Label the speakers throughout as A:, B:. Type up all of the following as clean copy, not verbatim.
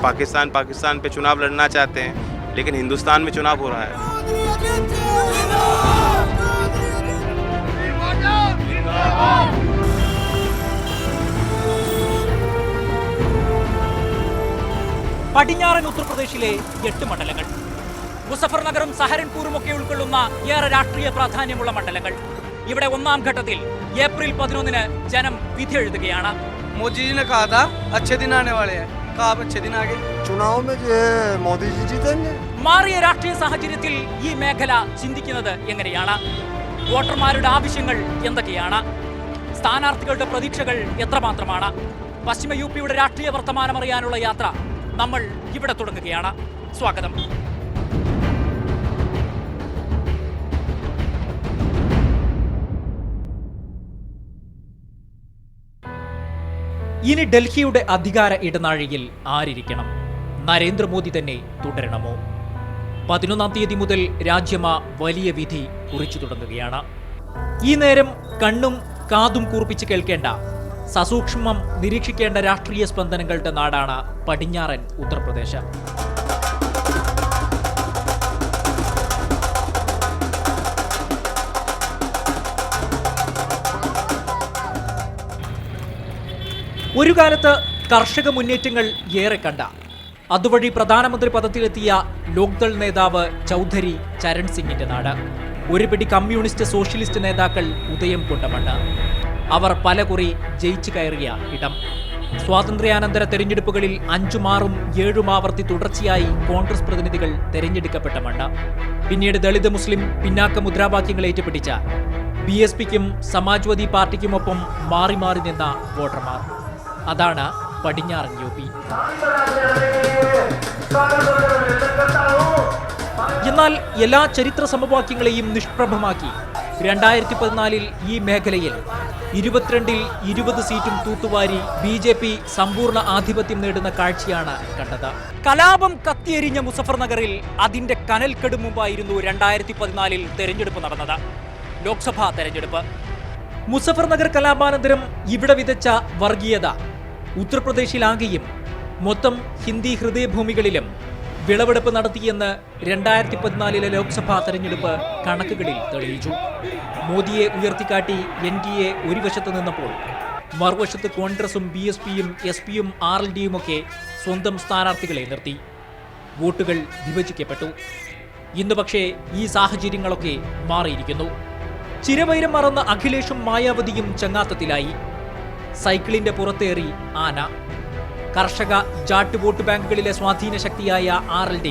A: पाकिस्तान पे चुनाव लड़ना चाहते हैं, लेकिन हिंदुस्तान में चुनाव हो रहा है।
B: പടിഞ്ഞാറൻ ഉത്തർപ്രദേശിലെ 8 മണ്ഡലങ്ങൾ, മുസഫർ നഗറും സഹരൻപൂരും ഒക്കെ ഉൾക്കൊള്ളുന്ന ഏറെ രാഷ്ട്രീയ പ്രാധാന്യമുള്ള മണ്ഡലങ്ങൾ. ഇവിടെ ഒന്നാം ഘട്ടത്തിൽ ഏപ്രിൽ 11-ന് ജനം വിധി എഴുതുകയാണ്.
C: मोदी जी ने कहा था अच्छे दिन आने वाले हैं, कहा अब अच्छे दिन आ गए।
D: चुनाव में जो है मोदी जी जीतेंगे।
B: മാറിയ രാഷ്ട്രീയ സാഹചര്യത്തിൽ ഈ മേഖല ചിന്തിക്കുന്നത് എങ്ങനെയാണ്? വോട്ടർമാരുടെ ആവശ്യങ്ങൾ എന്തൊക്കെയാണ്? സ്ഥാനാർത്ഥികളുടെ പ്രതീക്ഷകൾ എത്രമാത്രമാണ്? പശ്ചിമ യുപിയുടെ രാഷ്ട്രീയ വർത്തമാനം അറിയാനുള്ള യാത്ര നമ്മൾ ഇവിടെ തുടങ്ങുകയാണ്. സ്വാഗതം. ഇനി ഡൽഹിയുടെ അധികാര ഇടനാഴിയിൽ ആരിരിക്കണം? നരേന്ദ്രമോദി തന്നെ തുടരണമോ? 11-ാം തീയതി മുതൽ രാജ്യമ വലിയ വിധി കുറിച്ചു തുടങ്ങുകയാണ്. ഈ നേരം കണ്ണും കാതും കൂർപ്പിച്ച് കേൾക്കേണ്ട, സസൂക്ഷ്മം നിരീക്ഷിക്കേണ്ട രാഷ്ട്രീയ സ്പന്ദനങ്ങളുടെ നാടാണ് പടിഞ്ഞാറൻ ഉത്തർപ്രദേശ്. ഒരു കാലത്ത് കർഷക മുന്നേറ്റങ്ങൾ ഏറെ കണ്ട, അതുവഴി പ്രധാനമന്ത്രി പദത്തിലെത്തിയ ലോക്ദൾ നേതാവ് ചൗധരി ചരൺ സിംഗിന്റെ നാട്. ഒരു പിടി കമ്മ്യൂണിസ്റ്റ് സോഷ്യലിസ്റ്റ് നേതാക്കൾ ഉദയം കൊണ്ട മണ്ണ്. അവർ പലകുറി ജയിച്ചു കയറിയ ഇടം. സ്വാതന്ത്ര്യാനന്തര തെരഞ്ഞെടുപ്പുകളിൽ 5ഉം 6ഉം 7ഉം ആവർത്തി തുടർച്ചയായി കോൺഗ്രസ് പ്രതിനിധികൾ തെരഞ്ഞെടുക്കപ്പെട്ട മണ്ണ്. പിന്നീട് ദളിത് മുസ്ലിം പിന്നാക്ക മുദ്രാവാക്യങ്ങൾ ഏറ്റുപിടിച്ച BSPക്കും സമാജ്വാദി പാർട്ടിക്കുമൊപ്പം മാറി മാറി നിന്ന വോട്ടർമാർ. അതാണ് പടിഞ്ഞാറൻ UP. എന്നാൽ എല്ലാ ചരിത്ര സമവാക്യങ്ങളെയും നിഷ്പ്രഭമാക്കി 2014-ൽ ഈ മേഖലയിൽ 22-ൽ 20 സീറ്റും തൂത്തുവാരി BJP സമ്പൂർണ്ണ ആധിപത്യം നേടുന്ന കാഴ്ചയാണ് കണ്ടത്. കലാപം കത്തിയെരിഞ്ഞ മുസഫർ നഗറിൽ അതിന്റെ കനൽക്കെടു മുമ്പായിരുന്നു 2014-ൽ തെരഞ്ഞെടുപ്പ് നടന്നത്, ലോക്സഭാ തെരഞ്ഞെടുപ്പ്. മുസഫർ നഗർ കലാപാനന്തരം ഇവിടെ വിതച്ച വർഗീയത ഉത്തർപ്രദേശിലാകെയും മൊത്തം ഹിന്ദി ഹൃദയഭൂമികളിലും വിളവെടുപ്പ് നടത്തിയെന്ന് 2014-ലെ ലോക്സഭാ തെരഞ്ഞെടുപ്പ് കണക്കുകളിൽ തെളിയിച്ചു. മോദിയെ ഉയർത്തിക്കാട്ടി NDA ഒരു വശത്ത് നിന്നപ്പോൾ മറുവശത്ത് കോൺഗ്രസും BSPയും SPയും RLDയും ഒക്കെ സ്വന്തം സ്ഥാനാർത്ഥികളെ നിർത്തി. വോട്ടുകൾ വിഭജിക്കപ്പെട്ടു. ഇന്ന് പക്ഷേ ഈ സാഹചര്യങ്ങളൊക്കെ മാറിയിരിക്കുന്നു. ചിരവൈരം മറന്ന അഖിലേഷും മായാവതിയും ചങ്ങാത്തത്തിലായി. സൈക്കിളിന്റെ പുറത്തേറി ആന. കർഷക ജാട്ട് വോട്ട് ബാങ്കുകളിലെ സ്വാധീന ശക്തിയായ RLD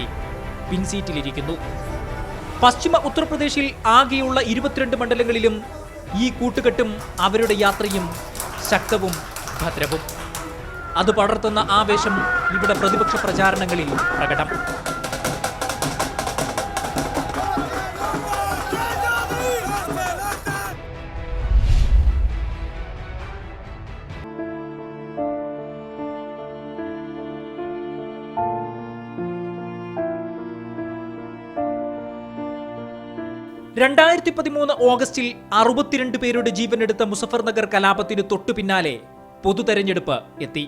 B: പിൻസീറ്റിലിരിക്കുന്നു. പശ്ചിമ ഉത്തർപ്രദേശിൽ ആകെയുള്ള 22 മണ്ഡലങ്ങളിലും ഈ കൂട്ടുകെട്ടും അവരുടെ യാത്രയും ശക്തവും ഭദ്രവും. അത് പടർത്തുന്ന ആവേശം ഇവിടെ പ്രതിപക്ഷ പ്രചാരണങ്ങളിൽ പ്രകടം. ഓഗസ്റ്റിൽ 62 പേരുടെ ജീവനെടുത്ത മുസഫർ നഗർ കലാപത്തിന് തൊട്ടു പിന്നാലെ പൊതു തെരഞ്ഞെടുപ്പ് എത്തി.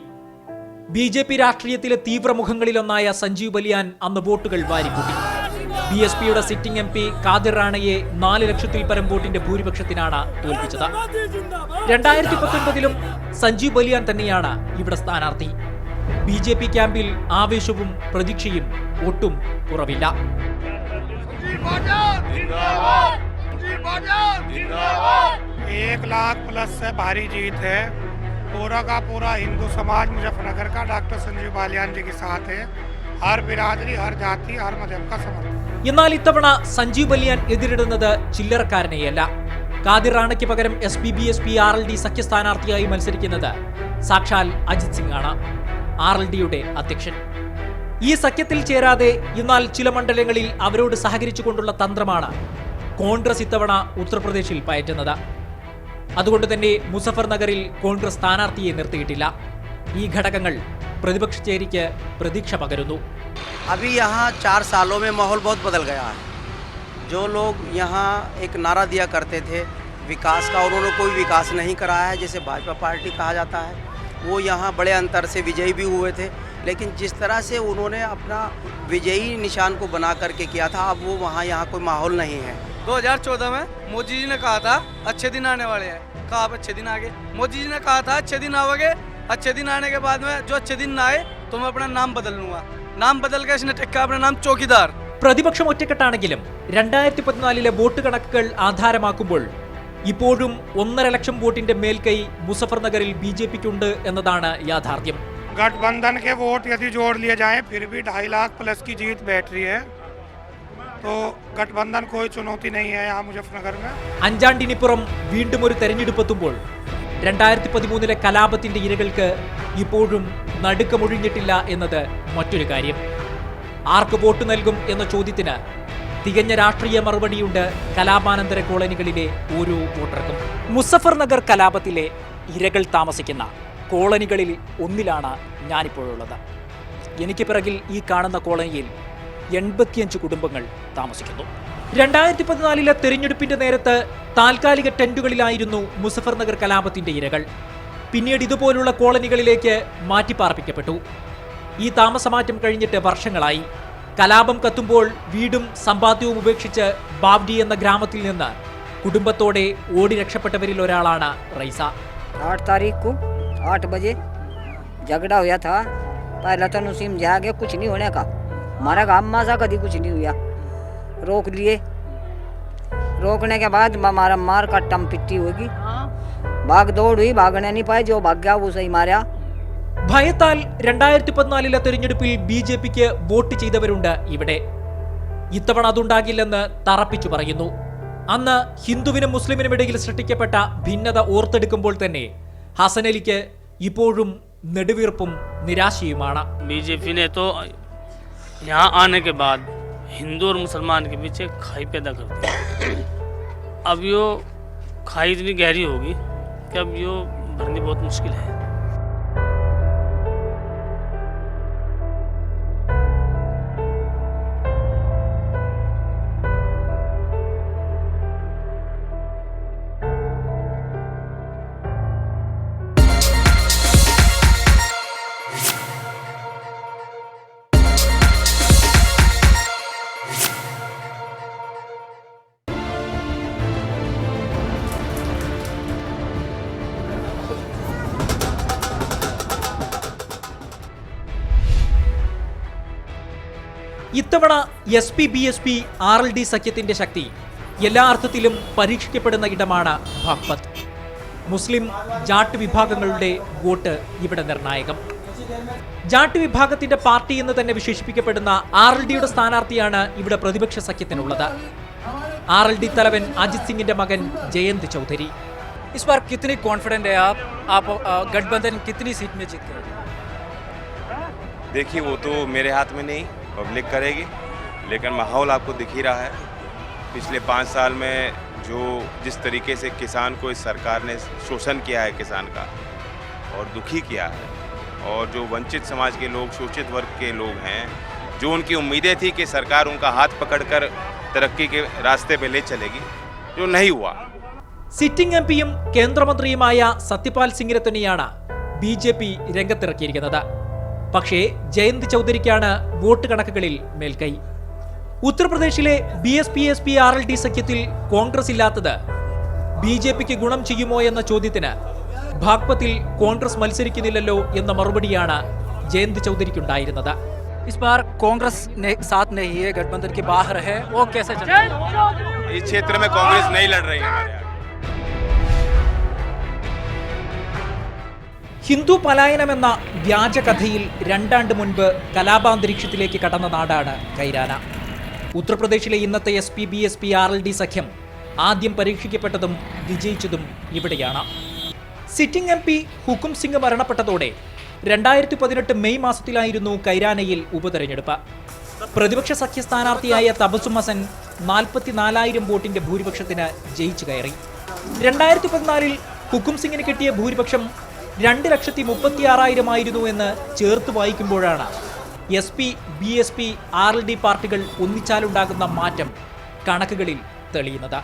B: BJP രാഷ്ട്രീയത്തിലെ തീവ്രമുഖങ്ങളിലൊന്നായ സഞ്ജീവ് ബലിയാൻ അന്ന് വോട്ടുകൾ വാരിക്കൂട്ടി. BSPയുടെ സിറ്റിംഗ് MP കാദിർ റാണയെ 4 ലക്ഷത്തിൽ പരം വോട്ടിന്റെ ഭൂരിപക്ഷത്തിനാണ് തോൽപ്പിച്ചത്. 2019-ലും സഞ്ജീവ് ബലിയാൻ തന്നെയാണ് ഇവിടെ സ്ഥാനാർത്ഥി. BJP ക്യാമ്പിൽ ആവേശവും പ്രതീക്ഷയും ഒട്ടും കുറവില്ല.
E: 1 लाख प्लस से भारी जीत है। पूरा का पूरा हिंदू समाज मुजफ्फरनगर का डॉक्टर संजीव बालियान जी के साथ है। हर बिरादरी, हर जाति, हर मजहब का समर्थन.
B: എന്നാൽ ഇത്തവണ സഞ്ജീവ് ബലിയാൻ എതിരിടുന്നത് ചില്ലറക്കാരനെയല്ല. കാദിർ റാണയ്ക്ക് പകരം SP BSP RLD സഖ്യ സ്ഥാനാർത്ഥിയായി മത്സരിക്കുന്നത് സാക്ഷാൽ അജിത് സിംഗ് ആണ്, RLDയുടെ അധ്യക്ഷൻ. ഈ സഖ്യത്തിൽ ചേരാതെ എന്നാൽ ചില മണ്ഡലങ്ങളിൽ അവരോട് സഹകരിച്ചുകൊണ്ടുള്ള തന്ത്രമാണ് കോൺഗ്രസ് ഇത്തവണ ഉത്തർപ്രദേശിൽ പയറ്റുന്നത്. അതുകൊണ്ട് തന്നെ മുസഫർ നഗറിൽ കോൺഗ്രസ് സ്ഥാനാർത്ഥിയെ നിർത്തിയിട്ടില്ല. ഈ ഘടകങ്ങൾ പ്രതിപക്ഷ ചേരിക്ക് പ്രതീക്ഷ പകരുന്നു.
F: अभी यहाँ 4 सालों में माहौल बहुत बदल गया है। जो लोग यहाँ एक नारा दिया करते थे विकास का, उन्होंने कोई विकास नहीं कराया है, जैसे भाजपा पार्टी कहा जाता है, वो यहाँ बड़े अंतर से विजयी भी हुए थे, लेकिन जिस तरह से उन्होंने अपना विजयी निशान को बना करके किया था, अब वो वहाँ यहाँ कोई माहौल नहीं है।
C: 2014 में मोदी जी ने कहा था अच्छे दिन आने वाले हैं, कहा अब अच्छे दिन आ गए। मोदी जी ने कहा था अच्छे दिन आओगे, अच्छे दिन आने के बाद में जो अच्छे दिन ना आए तो मैं अपना नाम बदल लूँगा। नाम बदल के इसने टेक्का अपना नाम चौकीदार।
B: പ്രതിപക്ഷം ഒറ്റക്കെട്ടാണെങ്കിലും 2014 വോട്ട് കണക്കുകൾ ആധാരമാക്കുമ്പോൾ ഇപ്പോഴും 1.5 ലക്ഷം വോട്ടിന്റെ മേൽക്കൈ മുസഫർ നഗറിൽ BJP-ക്കുണ്ട് എന്നതാണ് യാഥാർത്ഥ്യം.
E: गठबंधन के वोट यदि जोड़ लिए जाएं फिर भी 2.5 लाख प्लस की जीत बैठ रही है, तो गठबंधन कोई चुनौती नहीं है यहाँ मुजफ्फरनगर में।
B: അഞ്ചാണ്ടിനിപ്പുറം വീണ്ടും ഒരു തെരഞ്ഞെടുപ്പെത്തുമ്പോൾ 2013 കലാപത്തിന്റെ ഇരകൾക്ക് ഇപ്പോഴും നടുക്കമൊഴിഞ്ഞിട്ടില്ല എന്നത് മറ്റൊരു കാര്യം. ആർക്ക് വോട്ട് നൽകും എന്ന ചോദ്യത്തിന് തികഞ്ഞ രാഷ്ട്രീയ മറുപടിയുണ്ട് കലാപാനന്തര കോളനികളിലെ ഓരോ വോട്ടർക്കും. മുസഫർ നഗർ കലാപത്തിലെ ഇരകൾ താമസിക്കുന്ന കോളനികളിൽ ഒന്നിലാണ് ഞാനിപ്പോഴുള്ളത്. എനിക്ക് പിറകിൽ ഈ കാണുന്ന കോളനിയിൽ 85 കുടുംബങ്ങൾ താമസിക്കുന്നു. 2014 തെരഞ്ഞെടുപ്പിന്റെ നേരത്ത് താൽക്കാലിക ടെന്റുകളിലായിരുന്നു മുസഫർ നഗർ കലാപത്തിന്റെ ഇരകൾ. പിന്നീട് ഇതുപോലുള്ള കോളനികളിലേക്ക് മാറ്റിപ്പാർപ്പിക്കപ്പെട്ടു. ഈ താമസമാറ്റം കഴിഞ്ഞിട്ട് വർഷങ്ങളായി. കലാപം കത്തുമ്പോൾ വീടും സമ്പാദ്യവും ഉപേക്ഷിച്ച് ബാവ്ഡി എന്ന ഗ്രാമത്തിൽ നിന്ന് കുടുംബത്തോടെ ഓടി രക്ഷപ്പെട്ടവരിൽ ഒരാളാണ് റൈസ.
G: 8 तारीख को 8 बजे झगड़ा हुआ था। पहला तो नसीम जा गया, कुछ नहीं होने का। हमारा गाँव मासा कभी कुछ नहीं हुआ। रोक लिए, रोकने के बाद हमारा मार का टम पिट्टी होगी, भाग दौड़ हुई, भागने नहीं पाए, जो भाग गया वो सही मारा।
B: ഭയത്താൽ 2014 തെരഞ്ഞെടുപ്പിൽ BJP-ക്ക് വോട്ട് ചെയ്തവരുണ്ട് ഇവിടെ. ഇത്തവണ അതുണ്ടാകില്ലെന്ന് തറപ്പിച്ചു പറയുന്നു. അന്ന് ഹിന്ദുവിനും മുസ്ലിമിനും ഇടയിൽ സൃഷ്ടിക്കപ്പെട്ട ഭിന്നത ഓർത്തെടുക്കുമ്പോൾ തന്നെ ഹസനലിക്ക് ഇപ്പോഴും നെടുവീർപ്പും നിരാശയുമാണ്.
H: BJP ने तो यहाँ आने के बाद हिंदू और मुसलमान के बीच एक खाई पैदा कर दी। अब यो खाई इतनी गहरी होगी कि अब यो भरनी बहुत मुश्किल है।
B: ഇത്തവണ SP-BSP RLD സഖ്യത്തിന്റെ ശക്തി എല്ലാ അർത്ഥത്തിലും പരീക്ഷിക്കപ്പെടുന്ന ഇടമാണ് ഭാഗ്പത്. മുസ്ലിം ജാട്ട് വിഭാഗങ്ങളുടെ വോട്ട് ഇവിടെ നിർണായകം. ജാട്ട് വിഭാഗത്തിന്റെ പാർട്ടി എന്ന് തന്നെ വിശേഷിപ്പിക്കപ്പെടുന്ന RLDയുടെ സ്ഥാനാർത്ഥിയാണ് ഇവിടെ പ്രതിപക്ഷ സഖ്യത്തിനുള്ളത്. RLD തലവൻ അജിത് സിംഗിന്റെ മകൻ ജയന്ത് ചൗധരി.
I: इस बार कितनी कॉन्फिडेंट है आप गठबंधन कितनी सीट में जीत गए?
A: देखिए वो तो मेरे हाथ में नहीं, पब्लिक करेगी, लेकिन माहौल आपको दिख ही रहा है। पिछले 5 साल में जो जिस तरीके से किसान को इस सरकार ने शोषण किया है किसान का और दुखी किया है, और जो वंचित समाज के लोग, शोषित वर्ग के लोग हैं, जो उनकी उम्मीदें थी कि सरकार उनका हाथ पकड़कर तरक्की के रास्ते पे ले चलेगी, जो नहीं हुआ।
B: സിറ്റിംഗ് MP-യും കേന്ദ്രമന്ത്രിയുമായ സത്യപാൽ സിംഗിനെ തന്നെയാണ് BJP രംഗത്തിറക്കിയിരിക്കുന്നത്. പക്ഷേ ജയന്ത് ചൗധരിക്കാണ് വോട്ട് കണക്കുകളിൽ മേൽക്കൈ. ഉത്തർപ്രദേശിലെ BSP-SP RLD സഖ്യത്തിൽ കോൺഗ്രസ് ഇല്ലാത്തത് BJP-ക്ക് ഗുണം ചെയ്യുമോ എന്ന ചോദ്യത്തിന് ഭാഗ്പത്തിൽ കോൺഗ്രസ് മത്സരിക്കുന്നില്ലല്ലോ എന്ന മറുപടിയാണ് ജയന്ത് ചൗധരിക്കുണ്ടായിരുന്നത്.
I: इस बार कांग्रेस ने साथ नहीं है, गठबंधन के बाहर है, वो कैसे चलेगा?
A: इस क्षेत्र में कांग्रेस नहीं लड़ रही है हमारे यहाँ।
B: ഹിന്ദു പലായനമെന്ന വ്യാജകഥയിൽ 2 ആണ്ട് മുൻപ് കലാപാന്തരീക്ഷത്തിലേക്ക് കടന്ന നാടാണ് കൈരാന. ഉത്തർപ്രദേശിലെ ഇന്നത്തെ SP-BSP RLD സഖ്യം ആദ്യം പരീക്ഷിക്കപ്പെട്ടതും വിജയിച്ചതും ഇവിടെയാണ്. സിറ്റിംഗ് MP ഹുക്കും സിംഗ് മരണപ്പെട്ടതോടെ 2018 മെയ് മാസത്തിലായിരുന്നു കൈരാനയിൽ ഉപതെരഞ്ഞെടുപ്പ്. പ്രതിപക്ഷ സഖ്യ സ്ഥാനാർത്ഥിയായ തബസും ഹസൻ 44,000 വോട്ടിന്റെ ഭൂരിപക്ഷത്തിന് ജയിച്ചു കയറി. 2014 ഹുക്കും സിംഗിന് കിട്ടിയ ഭൂരിപക്ഷം 2,36,000 ആയിരുന്നു എന്ന് ചേർത്ത് വായിക്കുമ്പോഴാണ് SP-BSP RLD പാർട്ടികൾ ഒന്നിച്ചാലുണ്ടാകുന്ന മാറ്റം കണക്കുകളിൽ തെളിയുന്നത്.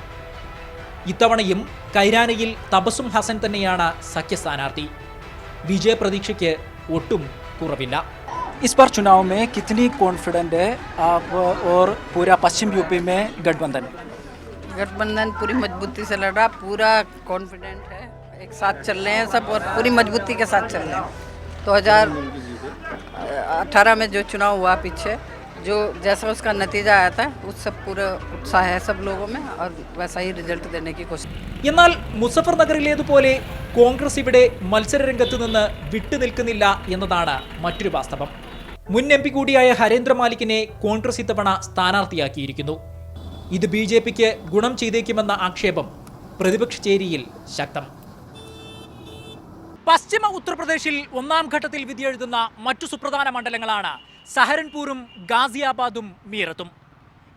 B: ഇത്തവണയും കൈരാനയിൽ തബസും ഹസൻ തന്നെയാണ് സഖ്യ സ്ഥാനാർത്ഥി. വിജയപ്രതീക്ഷയ്ക്ക് ഒട്ടും കുറവില്ല.
I: इस बार चुनाव में कितनी कॉन्फिडेंट है आप और पूरा पश्चिम यूपी में गठबंधन?
J: गठबंधन पूरी मजबूती से लड़ रहा, पूरा कॉन्फिडेंट है, एक साथ चल रहे हैं सब और पूरी मजबूती के साथ चल रहे हैं। 2018 में जो चुनाव हुआ पीछे, जो जैसा उसका नतीजा आया था, उस सब पूरा उत्साह है सब लोगों में और वैसा ही रिजल्ट देने की कोशिश।
B: എന്നാൽ മുസഫർ നഗറിലേതുപോലെ കോൺഗ്രസ് ഇവിടെ മത്സരരംഗത്ത് നിന്ന് വിട്ടുനിൽക്കുന്നില്ല എന്നതാണ് മറ്റൊരു വാസ്തവം. മുൻ MP കൂടിയായ ഹരേന്ദ്ര മാലിക്കിനെ കോൺഗ്രസ് ഇത്തവണ സ്ഥാനാർത്ഥിയാക്കിയിരിക്കുന്നു. ഇത് BJPക്ക് ഗുണം ചെയ്തേക്കുമെന്ന ആക്ഷേപം പ്രതിപക്ഷ ചേരിയിൽ ശക്തം. പശ്ചിമ ഉത്തർപ്രദേശിൽ ഒന്നാം ഘട്ടത്തിൽ വിധിയെഴുതുന്ന മറ്റു സുപ്രധാന മണ്ഡലങ്ങളാണ് സഹരൻപൂരും ഗാസിയാബാദും മീറത്തും.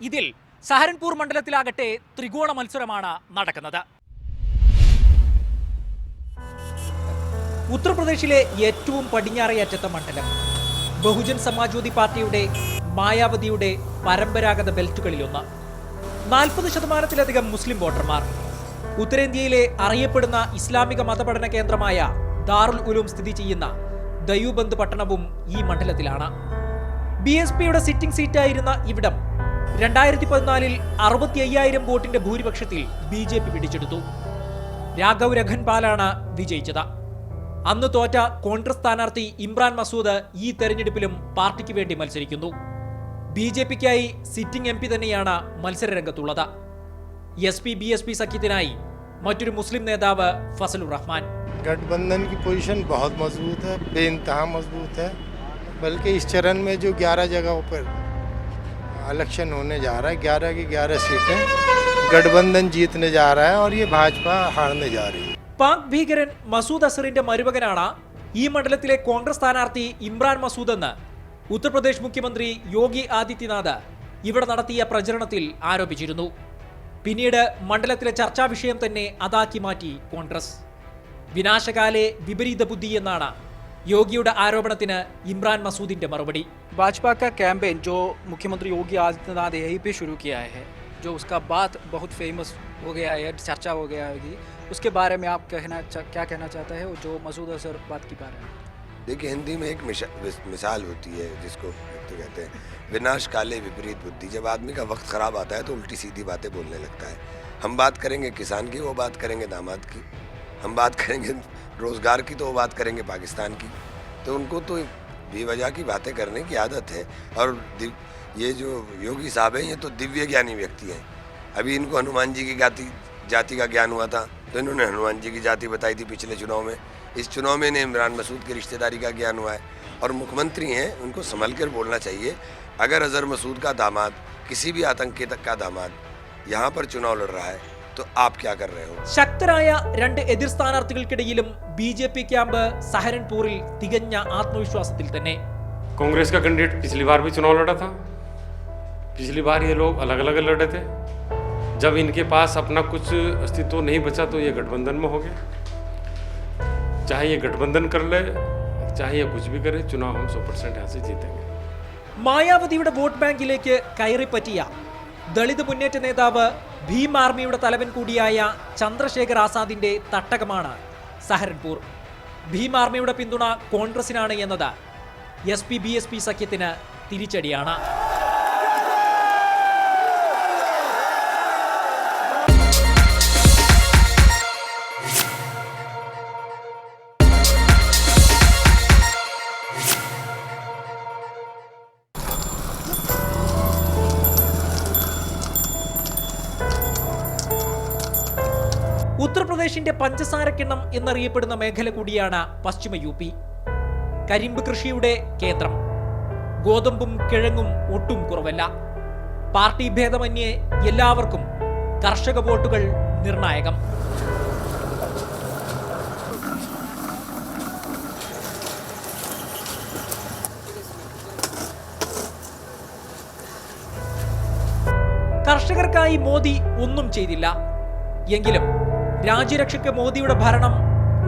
B: ഇതിൽ സഹരൻപൂർ മണ്ഡലത്തിലാകട്ടെ ത്രികോണ മത്സരമാണ് നടക്കുന്നത്. ഉത്തർപ്രദേശിലെ ഏറ്റവും പടിഞ്ഞാറേയറ്റത്തെ മണ്ഡലം. ബഹുജൻ സമാജ്വാദി പാർട്ടിയുടെ മായാവതിയുടെ പരമ്പരാഗത ബെൽറ്റുകളിലൊന്ന്. 40% മുസ്ലിം വോട്ടർമാർ. ഉത്തരേന്ത്യയിലെ അറിയപ്പെടുന്ന ഇസ്ലാമിക മതപഠന കേന്ദ്രമായ ദാറുൽ ഉലൂം സ്ഥിതി ചെയ്യുന്ന ദയൂബന്ദ് പട്ടണവും ഈ മണ്ഡലത്തിലാണ്. BSPയുടെ സിറ്റിംഗ് സീറ്റായിരുന്ന ഇവിടം 2014 65,000 വോട്ടിന്റെ ഭൂരിപക്ഷത്തിൽ BJP പിടിച്ചെടുത്തു. രാഘവ് രഖൻപാലാണ് വിജയിച്ചത്. അന്ന് തോറ്റ കോൺഗ്രസ് സ്ഥാനാർത്ഥി ഇമ്രാൻ മസൂദ് ഈ തെരഞ്ഞെടുപ്പിലും പാർട്ടിക്ക് വേണ്ടി മത്സരിക്കുന്നു. BJPക്കായി സിറ്റിംഗ് MP തന്നെയാണ് മത്സരരംഗത്തുള്ളത്. SP-BSP സഖ്യത്തിനായി മറ്റൊരു മുസ്ലിം നേതാവ് ഫസലുർ റഹ്മാൻ.
K: गठबंधन की पोजीशन बहुत मजबूत है, बेइंतहा मजबूत है, बल्कि इस चरण में जो 11 जगहों पर इलेक्शन होने जा रहा है, 11 की 11 सीटें गठबंधन जीतने जा रहा है और ये भाजपा हारने जा रही है.
B: പാക് ഭീകരൻ മസൂദ് അസറിന്റെ മരുമകനാണ് ഈ മണ്ഡലത്തിലെ കോൺഗ്രസ് സ്ഥാനാർത്ഥി ഇമ്രാൻ മസൂദ് എന്ന് ഉത്തർപ്രദേശ് മുഖ്യമന്ത്രി യോഗി ആദിത്യനാഥ് ഇവിടെ നടത്തിയ പ്രചരണത്തിൽ ആരോപിച്ചിരുന്നു. പിന്നീട് മണ്ഡലത്തിലെ ചർച്ചാ വിഷയം തന്നെ അതാക്കി മാറ്റി കോൺഗ്രസ്. വിനാശകാലെ വിപരീത ബുദ്ധി എന്നാണ് യോഗിയുടെ ആരോപണത്തിന് ഇമ്രാൻ മസൂദിന്റെ മറുപടി.
I: भाजपा का कैंपेन जो मुख्यमंत्री योगी आदित्यनाथ यहीं पे शुरू किया है, जो उसका बात बहुत फेमस हो गया है, चर्चा हो गया है, उसके बारे में आप क्या कहना चाहते हैं जो मसूद अजहर बात के बारे में?
L: देखिए, हिंदी में एक मिसाल होती है जिसको तो कहते हैं विनाश काले विपरीत बुद्धि. जब आदमी का वक्त ख़राब आता है तो उल्टी सीधी बातें बोलने लगता है. हम बात करेंगे किसान की, वो बात करेंगे दामाद की. हम बात करेंगे रोज़गार की तो वो बात करेंगे पाकिस्तान की. तो उनको तो बेवजह की बातें करने की आदत है. और ये जो योगी साहब हैं, ये तो दिव्य ज्ञानी व्यक्ति हैं. अभी इनको हनुमान जी की जाति का ज्ञान हुआ था, तो इन्होंने हनुमान जी की जाति बताई थी पिछले चुनाव में. इस चुनाव में इन्हें इमरान मसूद की रिश्तेदारी का ज्ञान हुआ है. और मुख्यमंत्री हैं, उनको संभल कर बोलना चाहिए. अगर अजहर मसूद का दामाद, किसी भी आतंकी तक का दामाद यहाँ पर चुनाव लड़ रहा है, तो आप क्या कर रहे हो?
B: ശക്തരായ രണ്ട് എതിർ സ്ഥാനാർത്ഥികൾക്കിടയിലും BJP ക്യാമ്പ് സഹരൻപൂരിൽ തികഞ്ഞ ആത്മവിശ്വാസത്തിൽ തന്നെ.
M: कांग्रेस का कैंडिडेट पिछली बार भी चुनाव लड़ा था. पिछली बार ये लोग अलग अलग लड़े थे. जब इनके पास अपना कुछ अस्तित्व नहीं बचा तो ये गठबंधन में हो गए. चाहे ये गठबंधन कर ले, चाहे ये कुछ भी करे, चुनाव हम 100% यहाँ से जीतेंगे.
B: മായാവതിയുടെ വോട്ട് ബാങ്കിലേക്ക് കയറിപ്പറ്റിയ ദളിത് മുന്നേറ്റ നേതാവ് ഭീം ആർമിയുടെ തലവൻ കൂടിയായ ചന്ദ്രശേഖർ ആസാദിന്റെ തട്ടകമാണ് സഹരൻപൂർ. ഭീം ആർമിയുടെ പിന്തുണ കോൺഗ്രസിനാണ് എന്നത് SP-BSP സഖ്യത്തിന് തിരിച്ചടിയാണ്. ഉത്തർപ്രദേശിന്റെ പഞ്ചസാരക്കിണ്ണം എന്നറിയപ്പെടുന്ന മേഖല കൂടിയാണ് പശ്ചിമ UP. കരിമ്പ് കൃഷിയുടെ കേന്ദ്രം. ഗോതമ്പും കിഴങ്ങും ഒട്ടും കുറവല്ല. പാർട്ടി ഭേദമന്യേ എല്ലാവർക്കും കർഷക വോട്ടുകൾ നിർണായകം. കർഷകർക്കായി മോദി ഒന്നും ചെയ്തില്ല. എങ്കിലും രാജ്യരക്ഷയ്ക്ക് മോദിയുടെ ഭരണം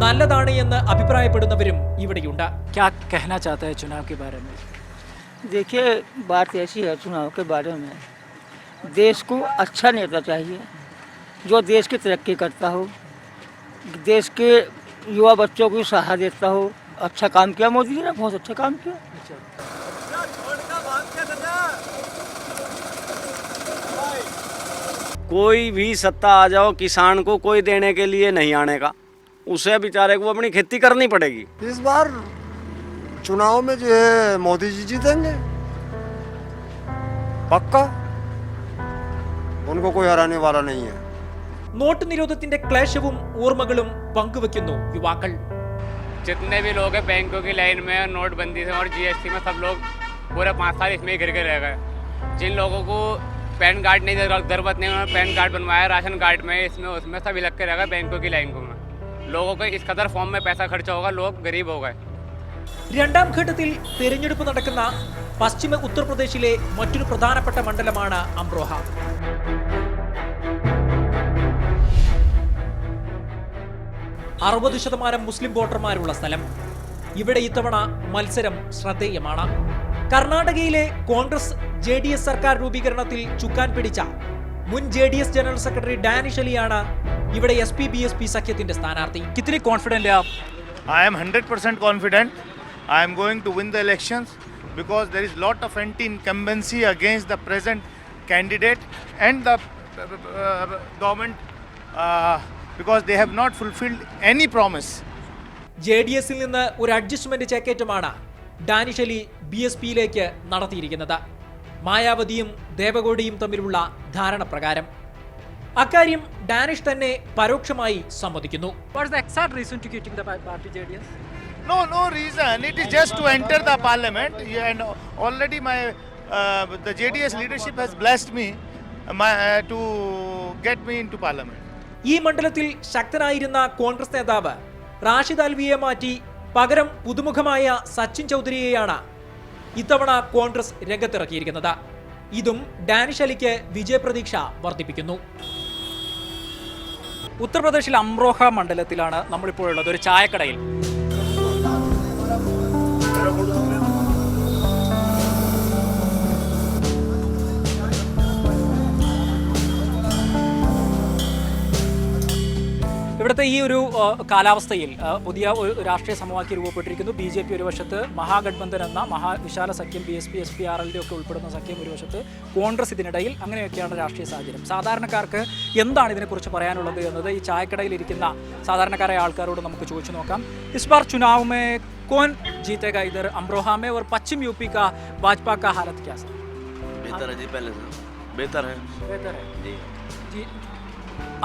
B: നല്ലതാണ് എന്ന് അഭിപ്രായപ്പെടുന്നവരും ഇവിടെയുണ്ട്.
I: क्या कहना चाहता है चुनाव के बारे में?
N: देखिए, बात ऐसी है चुनाव के बारे में, देश को अच्छा नेता चाहिए जो देश की तरक्की करता हो, देश के युवा बच्चों को सहारा देता हो. अच्छा काम किया मोदी जी ने, बहुत अच्छा काम किया.
O: कोई भी सत्ता आ जाओ किसान को कोई देने के लिए नहीं आने का, उसे बेचारे को अपनी खेती करनी पड़ेगी।
D: इस बार चुनाव में जो है मोदी जी जीतेंगे पक्का, उनको कोई हराने वाला नहीं है।
B: നോട്ട് നിരോധത്തിന്റെ ക്ലേശവും ഓർമ്മകളും പങ്കുവെക്കുന്നു യുവാക്കൾ.
P: जितने भी लोग हैं बैंकों की लाइन में, नोटबंदी से और जीएसटी में, सब लोग पूरे 5 साल इसमें ही घिर के रह गए। जिन लोगों को पैन कार्ड नहीं जरूरत नहीं, उन्होंने पैन कार्ड बनवाया, राशन कार्ड में, इसमें उसमें सभी लग के रह गए बैंकों की लाइन में। लोगों को इस कदर फॉर्म में पैसा खर्चा होगा, लोग गरीब हो गए.
B: രണ്ടാം ഘട്ടത്തിൽ തെരഞ്ഞെടുപ്പ് നടക്കുന്ന പശ്ചിമ ഉത്തർപ്രദേശിലെ മറ്റൊരു പ്രധാനപ്പെട്ട മണ്ഡലമാണ് അംറോഹ. %60 മുസ്ലിം വോട്ടർമാരുള്ള സ്ഥലം. ഇവിടെ ഇത്തവണ മത്സരം ശ്രദ്ധേയമാണ്. കർണാടകയിലെ കോൺഗ്രസ് JDS സർക്കാർ രൂപീകരണത്തിൽ ചുക്കാൻ പിടിച്ച മുൻ JDS ജനറൽ സെക്രട്ടറി ഡാനിഷ് അലിയാണ് ഇവിടെ SP-BSP സഖ്യത്തിന്റെ സ്ഥാനാർത്ഥി.
I: कितनी कॉन्फिडेंट है आप?
Q: I am 100% confident. I am going to win the elections because there is lot of anti-incumbency against the present candidate and the government because they have not fulfilled any promise.
B: JDSൽ നിന്ന് ഒരു adjustment ചേക്കേറ്റമാണ് Danish Ali BSPയിലേക്ക് നടത്തിയിരിക്കുന്നത്. മായാവതിയും ദേവഗൌഡയും തമ്മിലുള്ള ധാരണ പ്രകാരം അക്കാര്യം Danish തന്നെ പരോക്ഷമായി സമ്മതിക്കുന്നു.
I: What is the exact reason to quitting the party JDS?
Q: No reason. It is just to enter the parliament, and already the JDS leadership has blessed me to get me into parliament.
B: ഈ മണ്ഡലത്തിൽ ശക്തനായിരുന്ന കോൺഗ്രസ് നേതാവ് റാഷിദ് അൽവിയെ മാറ്റി പകരം പുതുമുഖമായ സച്ചിൻ ചൗധരിയെയാണ് ഇത്തവണ കോൺഗ്രസ് രംഗത്തിറക്കിയിരിക്കുന്നത്. ഇതും Danish അലിക്ക് വിജയപ്രതീക്ഷ വർദ്ധിപ്പിക്കുന്നു.
I: ഉത്തർപ്രദേശിലെ അംറോഹ മണ്ഡലത്തിലാണ് നമ്മളിപ്പോൾ ഉള്ളത്, ഒരു ചായക്കടയിൽ. ഇവിടുത്തെ ഈ ഒരു കാലാവസ്ഥയിൽ പുതിയ ഒരു രാഷ്ട്രീയ സമവാക്യം രൂപപ്പെട്ടിരിക്കുന്നു. BJP ഒരു വശത്ത്, മഹാഗഡ്ബന്ധൻ എന്ന മഹാവിശാല സഖ്യം BSP SPRLD ഒക്കെ ഉൾപ്പെടുന്ന സഖ്യം ഒരു വശത്ത്, കോൺഗ്രസ് ഇതിനിടയിൽ. അങ്ങനെയൊക്കെയാണ് രാഷ്ട്രീയ സാഹചര്യം. സാധാരണക്കാർക്ക് എന്താണ് ഇതിനെക്കുറിച്ച് പറയാനുള്ളത് എന്നത് ഈ ചായക്കടയിൽ ഇരിക്കുന്ന സാധാരണക്കാരായ ആൾക്കാരോട് നമുക്ക് ചോദിച്ചു നോക്കാം. इस बार चुनाव में कौन जीतेगा इधर अमरोहा में, और पश्चिम यूपी का भाजपा का हालत क्या है?
O: बेहतर है जी, पहले से बेहतर है
I: जी.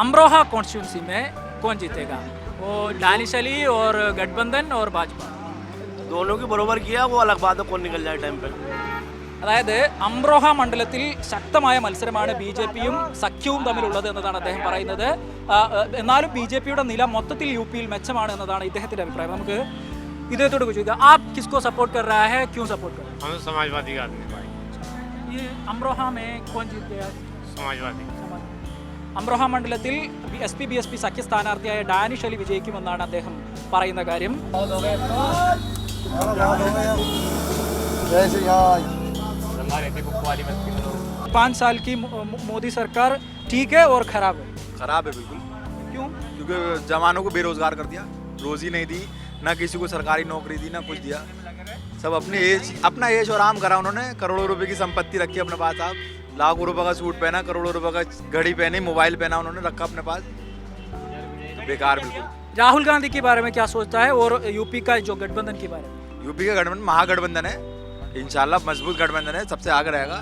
I: अमरोहा कॉन्स्टिट्यूंसी में कौन जीतेगा? वो दानिश अली और गठबंधन और भाजपा
O: दोनों की बरोबर किया, वो अलग बात है कौन निकल जाए टाइम पे.
I: അതായത് അംറോഹ മണ്ഡലത്തിൽ ശക്തമായ മത്സരമാണ് BJPയും സഖ്യവും തമ്മിലുള്ളത് എന്നതാണ് അദ്ദേഹം പറയുന്നത്. എന്നാലും BJPയുടെ നില മൊത്തത്തിൽ UPയിൽ മെച്ചമാണ് എന്നതാണ് ഇദ്ദേഹത്തിന്റെ അഭിപ്രായം. നമുക്ക് ഇദ്ദേഹത്തോട് ചോദിക്കാം, आप किसको सपोर्ट कर रहा है, क्यों सपोर्ट कर रहा है?
M: हम समाजवादी का आदमी भाई.
I: ये अमरोहा में कौन जीत गया?
M: समाजवादी.
I: അംറോഹ മണ്ഡലത്തിൽ SP-BSP സഖ്യ സ്ഥാനാർത്ഥിയായ ഡാനിഷ് അലി വിജയിക്കുമെന്നാണ് അദ്ദേഹം പറയുന്ന കാര്യം. 5 साल की मोदी सरकार ठीक है और खराब है?
R: खराब है बिल्कुल.
I: क्यों?
R: क्योंकि जवानों को बेरोजगार कर दिया, रोजी नहीं दी, ना किसी को सरकारी नौकरी दी, ना कुछ दिया. सब अपना ऐश और आम करा उन्होंने. करोड़ों रुपए की संपत्ति रखी अपने पास. आप लाखों रुपए का सूट पहना, करोड़ों रुपए का घड़ी पहनी, मोबाइल पहना, उन्होंने रखा अपने पास. बेकार बिल्कुल.
I: राहुल गांधी के बारे में क्या सोचता है, और यूपी का जो गठबंधन के बारे में?
R: यूपी का गठबंधन महागठबंधन है, इंशाल्लाह मजबूत गठबंधन है, सबसे आगे रहेगा.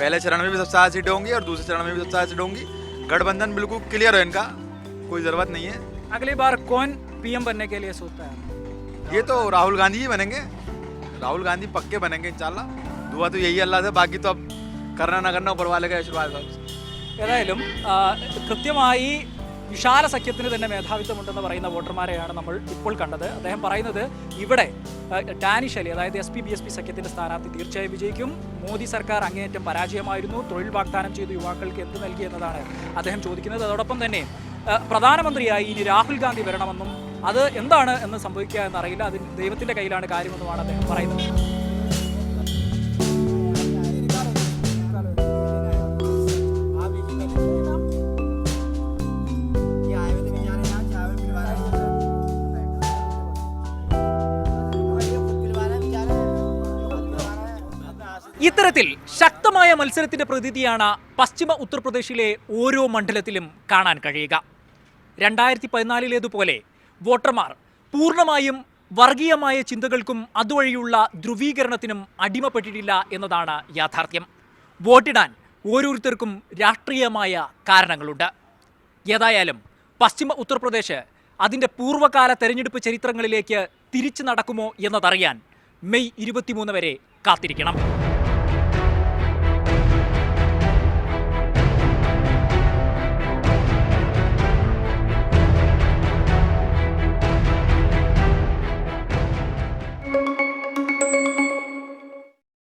R: पहले चरण में भी सबसे ज़्यादा सीटें होंगी और दूसरे चरण में भी सबसे ज़्यादा सीटें होंगी. गठबंधन बिल्कुल क्लियर है इनका, कोई ज़रूरत नहीं है.
I: अगली बार कौन PM बनने के लिए सोचता है?
R: ये तो राहुल गांधी ही बनेंगे. राहुल गांधी पक्के बनेंगे इंशाल्लाह. दुआ तो यही अल्लाह से, बाकी तो अब करना ना करना ऊपर वाले का आशीर्वाद.
I: ഏതായാലും കൃത്യമായി വിശാല സഖ്യത്തിന് തന്നെ മേധാവിത്വമുണ്ടെന്ന് പറയുന്ന വോട്ടർമാരെയാണ് നമ്മൾ ഇപ്പോൾ കണ്ടത്. അദ്ദേഹം പറയുന്നത് ഇവിടെ ഡാനിഷ് അലി, അതായത് SP-BSP സഖ്യത്തിൻ്റെ സ്ഥാനാർത്ഥി തീർച്ചയായും വിജയിക്കും. മോദി സർക്കാർ അങ്ങേയറ്റം പരാജയമായിരുന്നു, തൊഴിൽ വാഗ്ദാനം ചെയ്തു യുവാക്കൾക്ക് എന്ത് നൽകി എന്നതാണ് അദ്ദേഹം ചോദിക്കുന്നത്. അതോടൊപ്പം തന്നെ പ്രധാനമന്ത്രിയായി ഇനി രാഹുൽ ഗാന്ധി വരണമെന്നും അത് എന്താണ് എന്ന് സംഭവിക്കുക എന്നറിയില്ല, അത് ദൈവത്തിൻ്റെ കയ്യിലാണ് കാര്യമെന്നുമാണ് അദ്ദേഹം പറയുന്നത്. ഇത്തരത്തിൽ ശക്ത
B: ശക്തമായ മത്സരത്തിന്റെ പ്രതീതിയാണ് പശ്ചിമ ഉത്തർപ്രദേശിലെ ഓരോ മണ്ഡലത്തിലും കാണാൻ കഴിയുക. 2014-ലേതുപോലെ വോട്ടർമാർ പൂർണ്ണമായും വർഗീയമായ ചിന്തകൾക്കും അതുവഴിയുള്ള ധ്രുവീകരണത്തിനും അടിമപ്പെട്ടിട്ടില്ല എന്നതാണ് യാഥാർത്ഥ്യം. വോട്ടിടാൻ ഓരോരുത്തർക്കും രാഷ്ട്രീയമായ കാരണങ്ങളുണ്ട്. ഏതായാലും പശ്ചിമ ഉത്തർപ്രദേശ് അതിൻ്റെ പൂർവ്വകാല തെരഞ്ഞെടുപ്പ് ചരിത്രങ്ങളിലേക്ക് തിരിച്ചു നടക്കുമോ എന്നതറിയാൻ മെയ് 23 വരെ കാത്തിരിക്കണം.